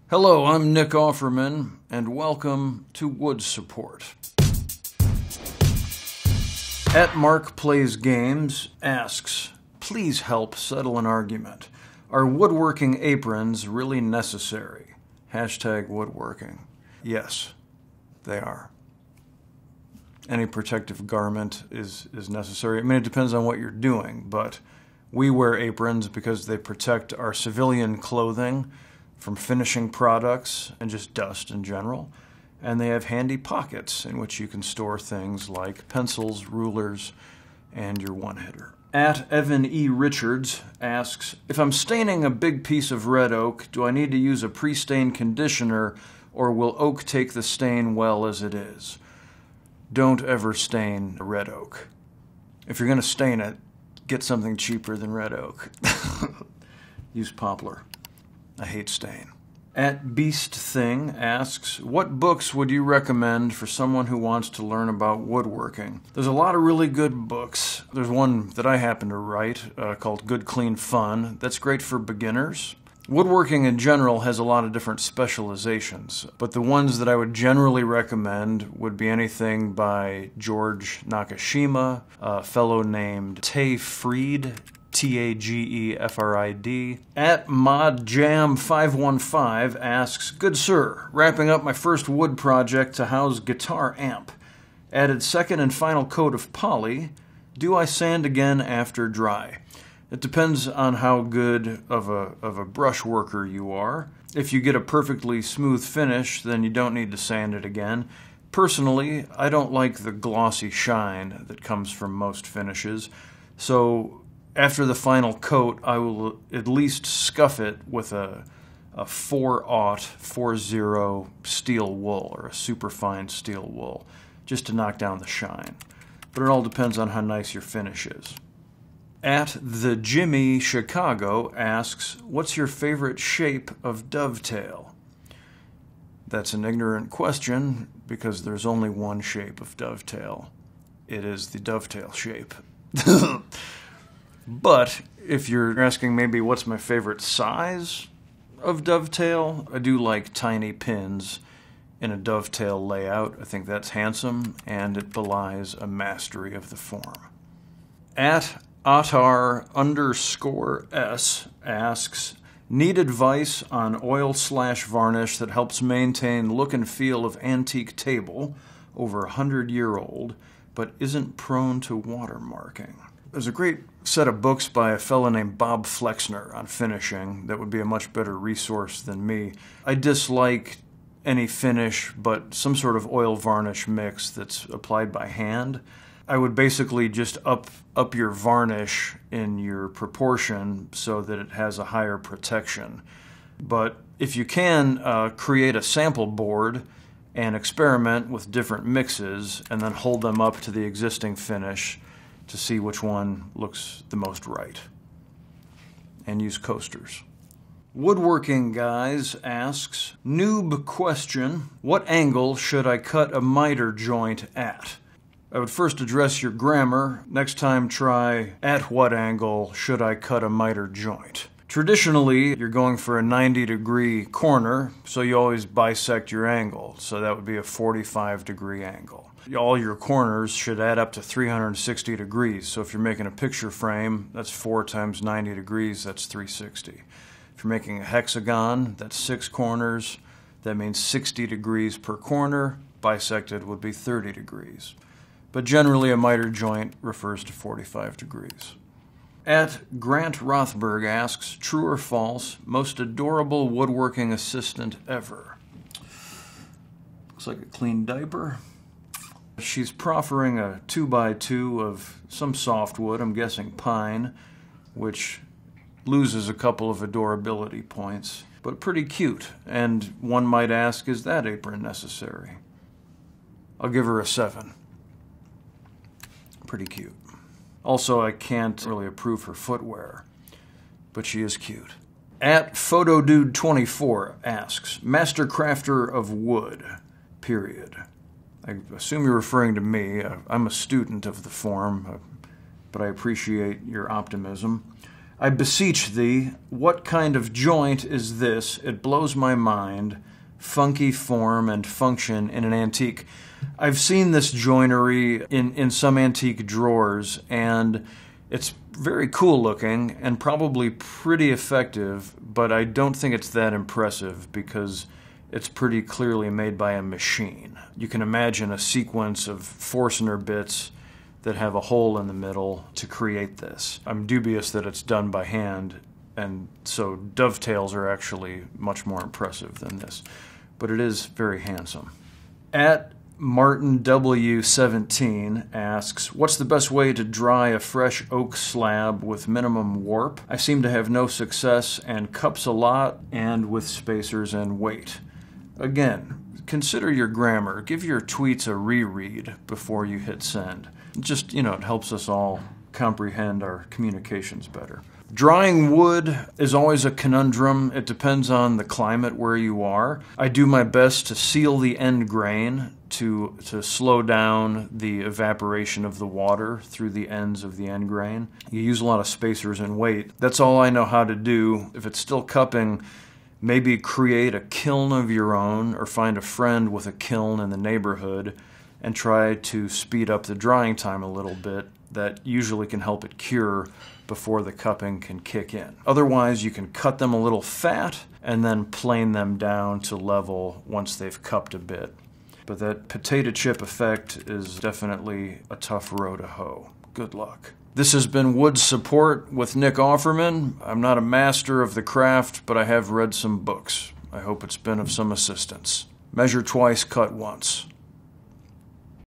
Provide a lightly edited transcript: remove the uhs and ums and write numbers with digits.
Hello, I'm Nick Offerman, and welcome to Wood Support. At Mark Plays Games asks, please help settle an argument. Are woodworking aprons really necessary? #woodworking. Yes, they are. Any protective garment is necessary. I mean, it depends on what you're doing, but we wear aprons because they protect our civilian clothing from finishing products and just dust in general. And they have handy pockets in which you can store things like pencils, rulers, and your one-hitter. At Evan E. Richards asks, if I'm staining a big piece of red oak, do I need to use a pre-stain conditioner, or will oak take the stain well as it is? Don't ever stain red oak. If you're going to stain it, get something cheaper than red oak. Use poplar. I hate stain. At Beast Thing asks, what books would you recommend for someone who wants to learn about woodworking? There's a lot of really good books. There's one that I happen to write called Good Clean Fun. That's great for beginners. Woodworking in general has a lot of different specializations, but the ones that I would generally recommend would be anything by George Nakashima, a fellow named Tay Freed, Tagefrid. At ModJam515 asks, good sir, wrapping up my first wood project to house guitar amp. Added second and final coat of poly. Do I sand again after dry? It depends on how good of a brush worker you are. If you get a perfectly smooth finish, then you don't need to sand it again. Personally, I don't like the glossy shine that comes from most finishes, so after the final coat, I will at least scuff it with a 4/40 steel wool, or a superfine steel wool, just to knock down the shine. But it all depends on how nice your finish is. At the Jimmy Chicago asks, what's your favorite shape of dovetail? That's an ignorant question, because there's only one shape of dovetail. It is the dovetail shape. But if you're asking maybe what's my favorite size of dovetail, I do like tiny pins in a dovetail layout. I think that's handsome, and it belies a mastery of the form. At Attar_S asks, need advice on oil/varnish that helps maintain look and feel of antique table, over 100-year-old, but isn't prone to watermarking. There's a great set of books by a fellow named Bob Flexner on finishing that would be a much better resource than me. I dislike any finish but some sort of oil varnish mix that's applied by hand. I would basically just up your varnish in your proportion so that it has a higher protection. But if you can, create a sample board and experiment with different mixes and then hold them up to the existing finish to see which one looks the most right. And use coasters. Woodworking Guys asks, noob question, what angle should I cut a miter joint at? I would first address your grammar. Next time try, at what angle should I cut a miter joint? Traditionally, you're going for a 90-degree corner, so you always bisect your angle. So that would be a 45-degree angle. All your corners should add up to 360 degrees. So if you're making a picture frame, that's 4 times 90 degrees, that's 360. If you're making a hexagon, that's 6 corners. That means 60 degrees per corner. Bisected would be 30 degrees. But generally, a miter joint refers to 45 degrees. At Grant Rothberg asks, true or false, most adorable woodworking assistant ever? Looks like a clean diaper. She's proffering a 2x2 of some softwood, I'm guessing pine, which loses a couple of adorability points, but pretty cute. And one might ask, is that apron necessary? I'll give her a 7. Pretty cute. Also, I can't really approve her footwear, but she is cute. At PhotoDude24 asks, master crafter of wood, period. I assume you're referring to me. I'm a student of the form, but I appreciate your optimism. I beseech thee, what kind of joint is this? It blows my mind. Funky form and function in an antique. I've seen this joinery in some antique drawers, and it's very cool looking and probably pretty effective, but I don't think it's that impressive because it's pretty clearly made by a machine. You can imagine a sequence of Forstner bits that have a hole in the middle to create this. I'm dubious that it's done by hand, and so dovetails are actually much more impressive than this. But it is very handsome. At Martin W17 asks, what's the best way to dry a fresh oak slab with minimum warp? I seem to have no success and cups a lot and with spacers and weight. Again, consider your grammar. Give your tweets a reread before you hit send. Just, it helps us all comprehend our communications better. Drying wood is always a conundrum. It depends on the climate where you are. I do my best to seal the end grain to slow down the evaporation of the water through the ends of the end grain. You use a lot of spacers and weight. That's all I know how to do. If it's still cupping, maybe create a kiln of your own or find a friend with a kiln in the neighborhood and try to speed up the drying time a little bit. That usually can help it cure before the cupping can kick in. Otherwise, you can cut them a little fat and then plane them down to level once they've cupped a bit. But that potato chip effect is definitely a tough row to hoe. Good luck. This has been Wood Support with Nick Offerman. I'm not a master of the craft, but I have read some books. I hope it's been of some assistance. Measure twice, cut once.